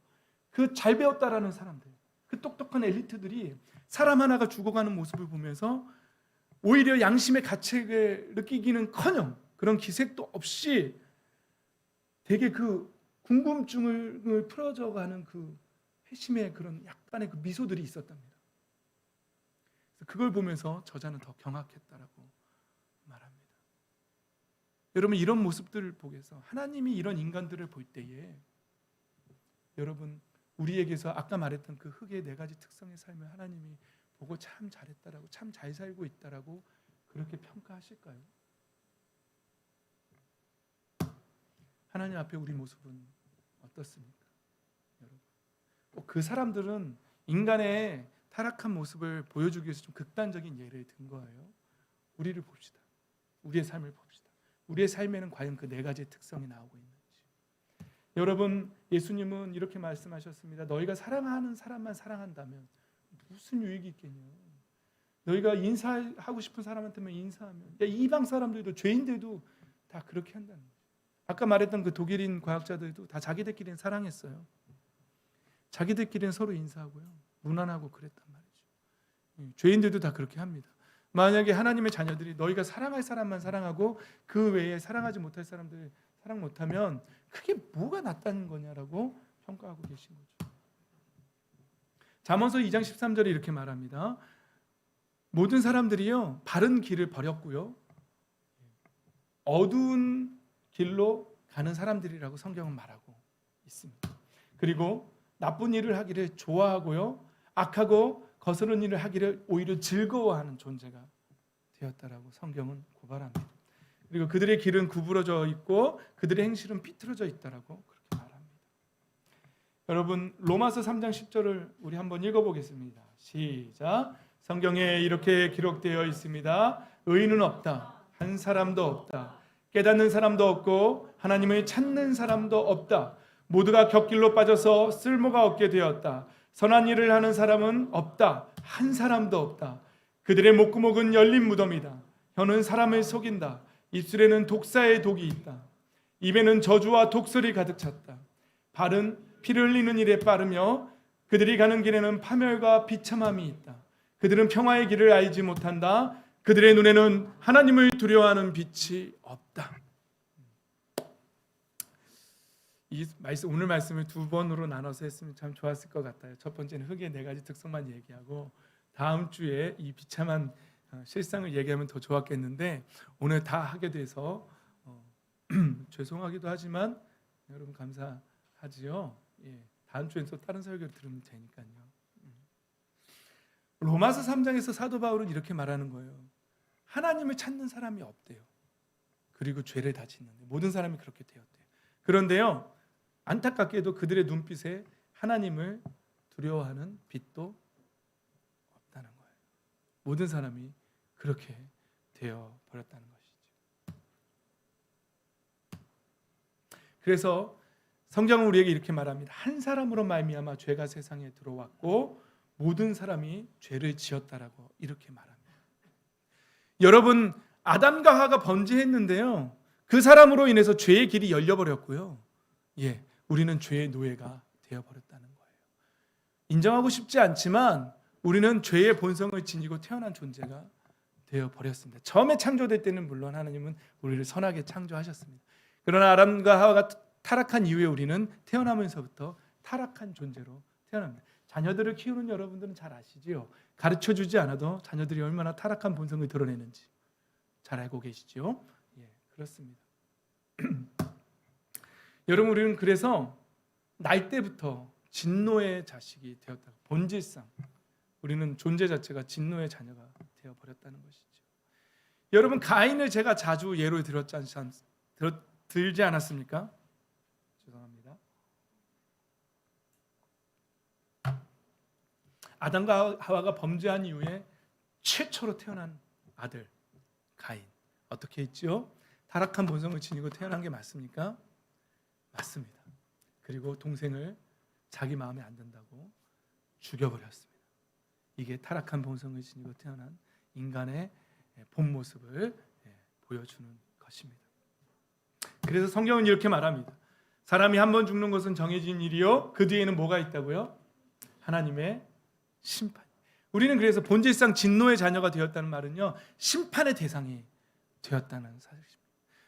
그 잘 배웠다라는 사람들, 그 똑똑한 엘리트들이 사람 하나가 죽어가는 모습을 보면서 오히려 양심의 가책을 느끼기는커녕 그런 기색도 없이 되게 그 궁금증을 풀어져가는 그 회심의 그런 약간의 그 미소들이 있었답니다. 그래서 그걸 보면서 저자는 더 경악했다라고 말합니다. 여러분, 이런 모습들을 보면서 하나님이 이런 인간들을 볼 때에 여러분, 우리에게서 아까 말했던 그 흙의 네 가지 특성의 삶을 하나님이 보고 참 잘했다라고, 참 잘 살고 있다라고 그렇게 평가하실까요? 하나님 앞에 우리 모습은 어떻습니까? 여러분, 그 사람들은 인간의 타락한 모습을 보여주기 위해서 좀 극단적인 예를 든 거예요. 우리를 봅시다. 우리의 삶을 봅시다. 우리의 삶에는 과연 그 네 가지의 특성이 나오고 있는지. 여러분, 예수님은 이렇게 말씀하셨습니다. 너희가 사랑하는 사람만 사랑한다면 무슨 유익이 있겠냐? 너희가 인사하고 싶은 사람한테만 인사하면, 이방 사람들도, 죄인들도 다 그렇게 한다는 거예요. 아까 말했던 그 독일인 과학자들도 다 자기들끼리는 사랑했어요. 자기들끼리는 서로 인사하고요, 무난하고 그랬단 말이죠. 죄인들도 다 그렇게 합니다. 만약에 하나님의 자녀들이 너희가 사랑할 사람만 사랑하고 그 외에 사랑하지 못할 사람들 사랑 못하면 그게 뭐가 낫다는 거냐라고 평가하고 계신 거죠. 잠언서 2장 13절에 이렇게 말합니다. 모든 사람들이요, 바른 길을 버렸고요, 어두운 길로 가는 사람들이라고 성경은 말하고 있습니다. 그리고 나쁜 일을 하기를 좋아하고요, 악하고 거스른 일을 하기를 오히려 즐거워하는 존재가 되었다라고 성경은 고발합니다. 그리고 그들의 길은 구부러져 있고 그들의 행실은 삐뚤어져 있다라고 그렇게 말합니다. 여러분, 로마서 3장 10절을 우리 한번 읽어보겠습니다. 시작. 성경에 이렇게 기록되어 있습니다. 의인은 없다, 한 사람도 없다. 깨닫는 사람도 없고 하나님을 찾는 사람도 없다. 모두가 곁길로 빠져서 쓸모가 없게 되었다. 선한 일을 하는 사람은 없다, 한 사람도 없다. 그들의 목구멍은 열린 무덤이다. 혀는 사람을 속인다. 입술에는 독사의 독이 있다. 입에는 저주와 독설이 가득 찼다. 발은 피를 흘리는 일에 빠르며 그들이 가는 길에는 파멸과 비참함이 있다. 그들은 평화의 길을 알지 못한다. 그들의 눈에는 하나님을 두려워하는 빛이 없다. 이 말씀, 오늘 말씀을 두 번으로 나눠서 했으면 참 좋았을 것 같아요. 첫 번째는 흙의 네 가지 특성만 얘기하고 다음 주에 이 비참한 실상을 얘기하면 더 좋았겠는데 오늘 다 하게 돼서 죄송하기도 하지만 여러분 감사하지요. 다 다음 주엔 또 다른 설교를 들으면 되니까요. 로마서 3장에서 사도 바울은 이렇게 말하는 거예요. 하나님을 찾는 사람이 없대요. 그리고 죄를 다 짓는데 모든 사람이 그렇게 되었대요. 그런데요, 안타깝게도 그들의 눈빛에 하나님을 두려워하는 빛도 없다는 거예요. 모든 사람이 그렇게 되어 버렸다는 것이죠. 그래서 성경은 우리에게 이렇게 말합니다. 한 사람으로 말미암아 죄가 세상에 들어왔고 모든 사람이 죄를 지었다라고 이렇게 말합니다. 여러분, 아담과 하와가 범죄했는데요, 그 사람으로 인해서 죄의 길이 열려버렸고요. 우리는 죄의 노예가 되어버렸다는 거예요. 인정하고 싶지 않지만 우리는 죄의 본성을 지니고 태어난 존재가 되어버렸습니다. 처음에 창조될 때는 물론 하나님은 우리를 선하게 창조하셨습니다. 그러나 아담과 하와가 타락한 이후에 우리는 태어나면서부터 타락한 존재로 태어납니다. 자녀들을 키우는 여러분들은 잘 아시지요? 가르쳐주지 않아도 자녀들이 얼마나 타락한 본성을 드러내는지 잘 알고 계시죠? 그렇습니다. 여러분, 우리는 그래서 날 때부터 진노의 자식이 되었다. 본질상 우리는 존재 자체가 진노의 자녀가 되어버렸다는 것이죠. 여러분, 가인을 제가 자주 예로 들지 않았습니까? 죄송합니다. 아담과 하와가 범죄한 이후에 최초로 태어난 아들 가인, 어떻게 했죠? 타락한 본성을 지니고 태어난 게 맞습니까? 맞습니다. 그리고 동생을 자기 마음에 안 든다고 죽여버렸습니다. 이게 타락한 본성을 지니고 태어난 인간의 본 모습을 보여주는 것입니다. 그래서 성경은 이렇게 말합니다. 사람이 한 번 죽는 것은 정해진 일이요, 그 뒤에는 뭐가 있다고요? 하나님의 심판. 우리는 그래서 본질상 진노의 자녀가 되었다는 말은요, 심판의 대상이 되었다는 사실입니다.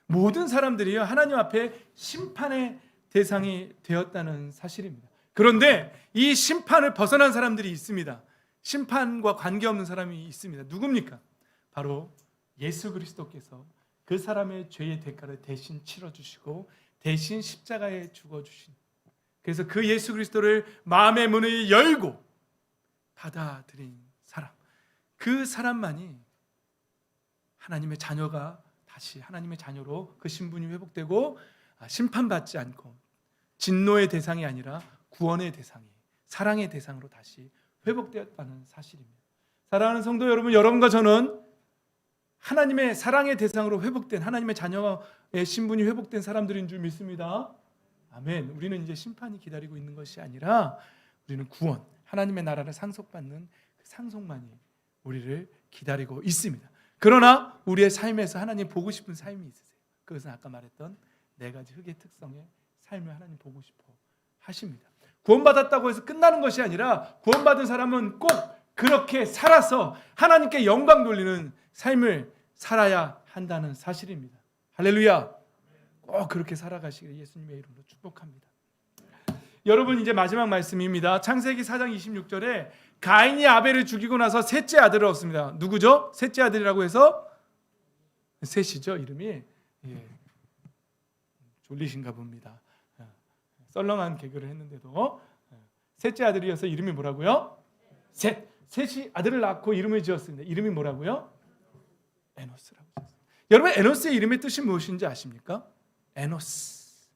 모든 사람들이요, 하나님 앞에 심판의 대상이 되었다는 사실입니다. 그런데 이 심판을 벗어난 사람들이 있습니다. 심판과 관계없는 사람이 있습니다. 누굽니까? 바로 예수 그리스도께서 그 사람의 죄의 대가를 대신 치러주시고 대신 십자가에 죽어주신, 그래서 그 예수 그리스도를 마음의 문을 열고 받아들인 사람, 그 사람만이 하나님의 자녀가 다시 하나님의 자녀로 그 신분이 회복되고 심판받지 않고 진노의 대상이 아니라 구원의 대상이, 사랑의 대상으로 다시 회복되었다는 사실입니다. 사랑하는 성도 여러분, 여러분과 저는 하나님의 사랑의 대상으로 회복된, 하나님의 자녀의 신분이 회복된 사람들인 줄 믿습니다. 아멘. 우리는 이제 심판이 기다리고 있는 것이 아니라 우리는 구원, 하나님의 나라를 상속받는 그 상속만이 우리를 기다리고 있습니다. 그러나 우리의 삶에서 하나님 보고 싶은 삶이 있으세요. 그것은 아까 말했던 네 가지 흑의 특성의 삶을 하나님 보고 싶어 하십니다. 구원받았다고 해서 끝나는 것이 아니라 구원받은 사람은 꼭 그렇게 살아서 하나님께 영광 돌리는 삶을 살아야 한다는 사실입니다. 할렐루야. 꼭 그렇게 살아가시길 예수님의 이름으로 축복합니다. 여러분, 이제 마지막 말씀입니다. 창세기 4장 26절에 가인이 아벨을 죽이고 나서 셋째 아들을 얻습니다. 누구죠? 셋째 아들이라고 해서 셋이죠, 이름이. 졸리신가 봅니다. 썰렁한 개그를 했는데도 셋째 아들이어서 이름이 뭐라고요? 셋이 아들을 낳고 이름을 지었습니다. 이름이 뭐라고요? 에노스라고 지었습니다. 여러분, 에노스의 이름의 뜻이 무엇인지 아십니까? 에노스,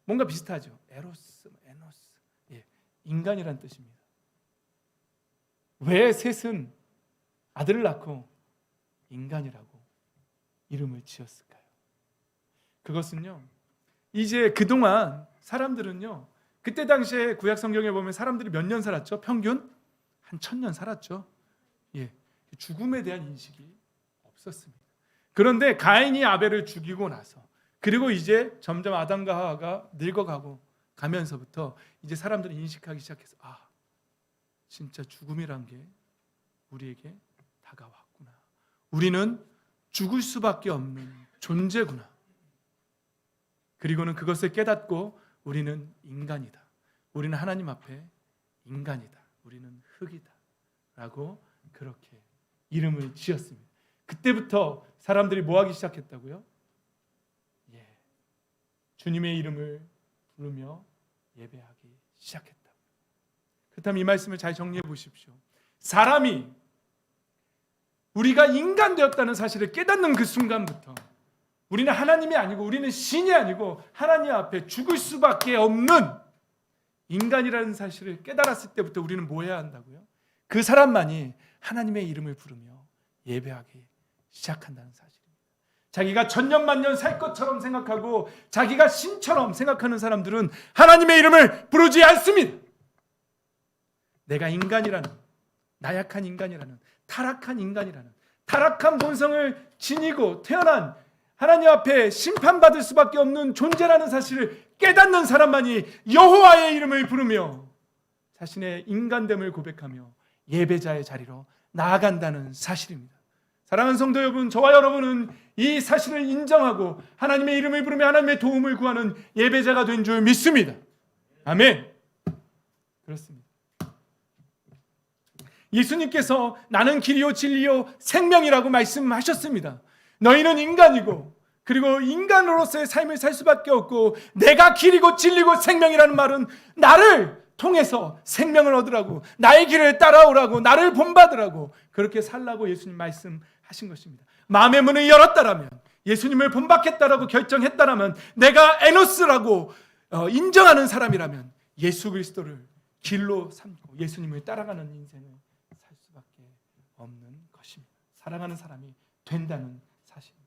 뭔가 비슷하죠. 에로스, 에노스, 인간이란 뜻입니다. 왜 셋은 아들을 낳고 인간이라고 이름을 지었을까요? 그것은요, 이제 그동안 사람들은요, 그때 당시에 구약 성경에 보면 사람들이 몇 년 살았죠? 평균 한 1000년 살았죠. 죽음에 대한 인식이 없었습니다. 그런데 가인이 아벨을 죽이고 나서, 그리고 이제 점점 아담과 하와가 늙어가고 가면서부터 이제 사람들이 인식하기 시작해서, 진짜 죽음이란 게 우리에게 다가왔구나. 우리는 죽을 수밖에 없는 존재구나. 그리고는 그것을 깨닫고 우리는 인간이다. 우리는 하나님 앞에 인간이다. 우리는 흙이다. 라고 그렇게 이름을 지었습니다. 그때부터 사람들이 뭐 하기 시작했다고요? 주님의 이름을 부르며 예배하기 시작했다. 그렇다면 이 말씀을 잘 정리해 보십시오. 사람이 우리가 인간 되었다는 사실을 깨닫는 그 순간부터 우리는 하나님이 아니고 우리는 신이 아니고 하나님 앞에 죽을 수밖에 없는 인간이라는 사실을 깨달았을 때부터 우리는 뭐 해야 한다고요? 그 사람만이 하나님의 이름을 부르며 예배하기 시작한다는 사실입니다. 자기가 천년만년 살 것처럼 생각하고 자기가 신처럼 생각하는 사람들은 하나님의 이름을 부르지 않습니다. 내가 인간이라는, 나약한 인간이라는, 타락한 인간이라는, 타락한 본성을 지니고 태어난 하나님 앞에 심판받을 수밖에 없는 존재라는 사실을 깨닫는 사람만이 여호와의 이름을 부르며 자신의 인간됨을 고백하며 예배자의 자리로 나아간다는 사실입니다. 사랑하는 성도 여러분, 저와 여러분은 이 사실을 인정하고 하나님의 이름을 부르며 하나님의 도움을 구하는 예배자가 된 줄 믿습니다. 아멘. 그렇습니다. 예수님께서 나는 길이요 진리요 생명이라고 말씀하셨습니다. 너희는 인간이고 그리고 인간으로서의 삶을 살 수밖에 없고 내가 길이고 진리고 생명이라는 말은 나를 통해서 생명을 얻으라고, 나의 길을 따라오라고, 나를 본받으라고 그렇게 살라고 예수님 말씀하신 것입니다. 마음의 문을 열었다라면, 예수님을 본받겠다라고 결정했다라면, 내가 에노스라고 인정하는 사람이라면 예수 그리스도를 길로 삼고 예수님을 따라가는 인생을 살 수밖에 없는 것입니다. 사랑하는 사람이 된다는 사실입니다.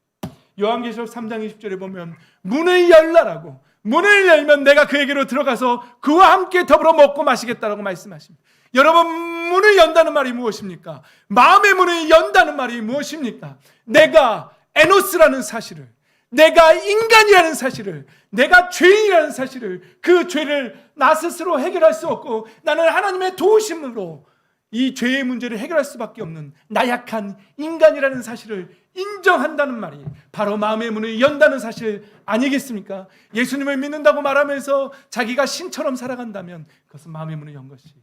요한계시록 3장 20절에 보면 문을 열라라고, 문을 열면 내가 그에게로 들어가서 그와 함께 더불어 먹고 마시겠다라고 말씀하십니다. 여러분, 문을 연다는 말이 무엇입니까? 마음의 문을 연다는 말이 무엇입니까? 내가 에노스라는 사실을, 내가 인간이라는 사실을, 내가 죄인이라는 사실을, 그 죄를 나 스스로 해결할 수 없고 나는 하나님의 도우심으로 이 죄의 문제를 해결할 수밖에 없는 나약한 인간이라는 사실을 인정한다는 말이 바로 마음의 문을 연다는 사실 아니겠습니까? 예수님을 믿는다고 말하면서 자기가 신처럼 살아간다면 그것은 마음의 문을 연 것이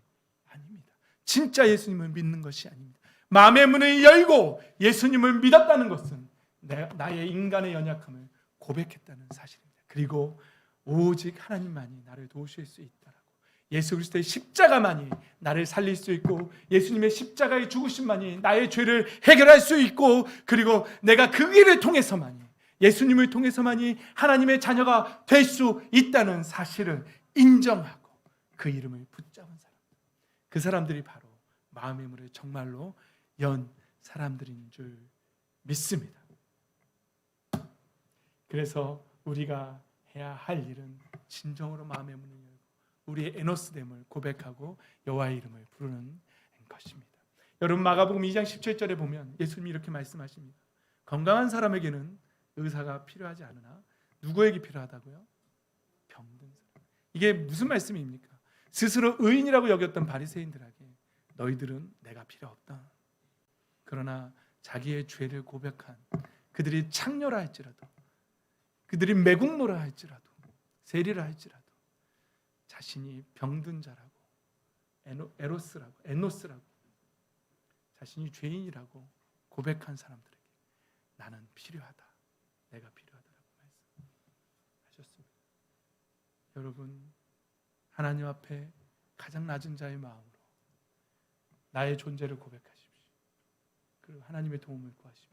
아닙니다. 진짜 예수님을 믿는 것이 아닙니다. 마음의 문을 열고 예수님을 믿었다는 것은 나의 인간의 연약함을 고백했다는 사실입니다. 그리고 오직 하나님만이 나를 도우실 수 있다라고, 예수 그리스도의 십자가만이 나를 살릴 수 있고 예수님의 십자가의 죽으심만이 나의 죄를 해결할 수 있고, 그리고 내가 그 길을 통해서만이, 예수님을 통해서만이 하나님의 자녀가 될 수 있다는 사실을 인정하고 그 이름을 붙잡은 사람, 그 사람들이 바로 마음의 문을 정말로 연 사람들인 줄 믿습니다. 그래서 우리가 해야 할 일은 진정으로 마음의 문을 열고 우리의 에노스됨을 고백하고 여호와의 이름을 부르는 것입니다. 여러분, 마가복음 2장 17절에 보면 예수님이 이렇게 말씀하십니다. 건강한 사람에게는 의사가 필요하지 않으나 누구에게 필요하다고요? 병든 사람. 이게 무슨 말씀입니까? 스스로 의인이라고 여겼던 바리새인들에게 너희들은 내가 필요 없다. 그러나 자기의 죄를 고백한 그들이 창녀라 할지라도, 그들이 매국노라 할지라도, 세리라 할지라도 자신이 병든 자라고, 에노스라고 자신이 죄인이라고 고백한 사람들에게 나는 필요하다, 내가 필요하다라고 말씀하셨습니다. 여러분, 하나님 앞에 가장 낮은 자의 마음으로 나의 존재를 고백하십시오. 그리고 하나님의 도움을 구하십시오.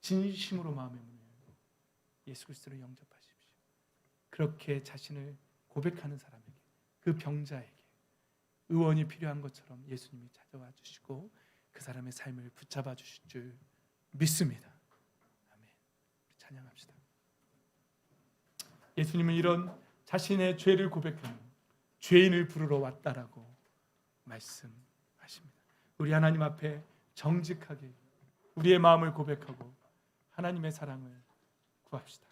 진심으로 마음의 문을 열고 예수 그리스도를 영접하십시오. 그렇게 자신을 고백하는 사람에게, 그 병자에게 의원이 필요한 것처럼 예수님이 찾아와 주시고 그 사람의 삶을 붙잡아 주실 줄 믿습니다. 아멘. 찬양합시다. 예수님은 이런 자신의 죄를 고백하는 죄인을 부르러 왔다라고 말씀하십니다. 우리 하나님 앞에 정직하게 우리의 마음을 고백하고 하나님의 사랑을 구합시다.